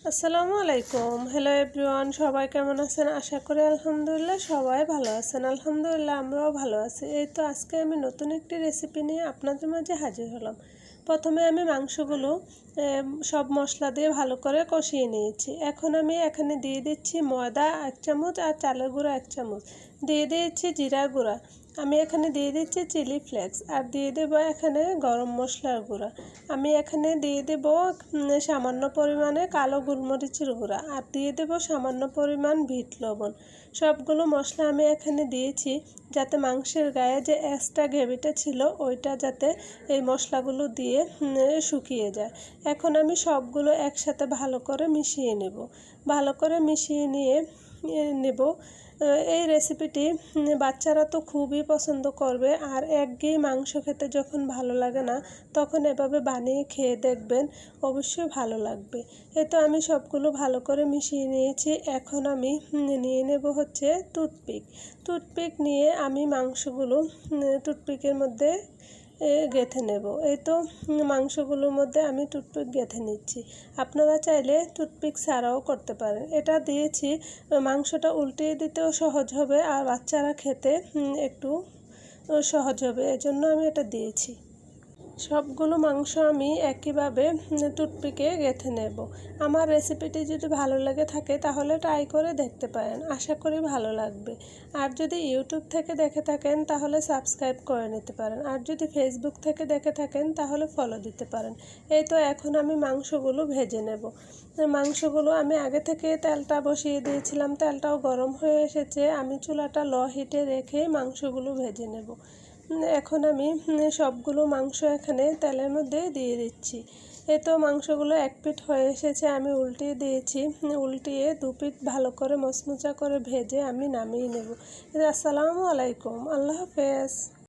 আসসালামু আলাইকুম। Hello everyone, সবাই কেমন আছেন? আশা করি আলহামদুলিল্লাহ সবাই ভালো আছেন। আলহামদুলিল্লাহ আমরাও ভালো আছি। এই তো আজকে আমি নতুন একটি রেসিপি নিয়ে আপনাদের মাঝে হাজির হলাম। প্রথমে আমি মাংসগুলো সব মশলা দিয়ে ভালো করে কষিয়ে নিয়েছি। এখন আমি এখানে দিয়ে দিচ্ছি ময়দা 1 চামচ আর চালের গুঁড়া 1 চামচ, দিয়ে দিয়েছি জিরার গুঁড়া, আমি এখানে দিয়ে দিচ্ছি চিলি ফ্লেক্স, আর দিয়ে দেবো এখানে গরম মশলার গুঁড়া। আমি এখানে দিয়ে দেব সামান্য পরিমাণে কালো গোলমরিচের গুঁড়া, আর দিয়ে দেব সামান্য পরিমাণ বিট লবণ। সবগুলো মশলা আমি এখানে দিয়েছি যাতে মাংসের গায়ে যে এক্সট্রা গ্রেভিটা ছিল ওইটা যাতে এই মশলাগুলো দিয়ে শুকিয়ে যায়। এখন আমি সবগুলো একসাথে ভালো করে মিশিয়ে নেব। ভালো করে মিশিয়ে নিয়ে নেব। এই রেসিপিটি বাচ্চারা তো খুবই পছন্দ করবে, আর একঘেয়ে মাংস খেতে যখন ভালো লাগে না তখন এভাবে বানিয়ে খেয়ে দেখবেন, অবশ্যই ভালো লাগবে। এই তো আমি সবগুলো ভালো করে মিশিয়ে নিয়েছি। এখন আমি নিয়ে নেব হচ্ছে টুথপিক নিয়ে আমি মাংসগুলো টুথপিকের মধ্যে গেঁথে নেব। এই তো মাংসগুলোর মধ্যে আমি টুথপিক গেঁথে নিচ্ছি। আপনারা চাইলে টুথপিক ছাড়াও করতে পারেন। এটা দিয়েছি মাংসটা উল্টিয়ে দিতেও সহজ হবে, আর বাচ্চারা খেতে একটু সহজ হবে, এজন্য আমি এটা দিয়েছি। সবগুলো মাংস আমি একইভাবে টুথপিকে গেঁথে নেব। আমার রেসিপিটি যদি ভালো লেগে থাকে তাহলে ট্রাই করে দেখতে পারেন, আশা করি ভালো লাগবে। আর যদি ইউটিউব থেকে দেখে থাকেন তাহলে সাবস্ক্রাইব করে নিতে পারেন, আর যদি ফেসবুক থেকে দেখে থাকেন তাহলে ফলো দিতে পারেন। এই তো এখন আমি মাংসগুলো ভেজে নেব। মাংসগুলো আমি আগে থেকে তেলটা বসিয়ে দিয়েছিলাম, তেলটাও গরম হয়ে এসেছে। আমি চুলাটা লো হিটে রেখে মাংসগুলো ভেজে নেব। এখন আমি সবগুলো মাংস এখানে তেলের মধ্যে দিয়ে দিচ্ছি। এই তো মাংসগুলো এক পিঠ হয়ে এসেছে, আমি উল্টিয়ে দিয়েছি। উল্টিয়ে দু পিঠ ভালো করে মচমচা করে ভেজে আমি নামিয়ে নেব। আসসালামু আলাইকুম, আল্লাহ হাফেজ।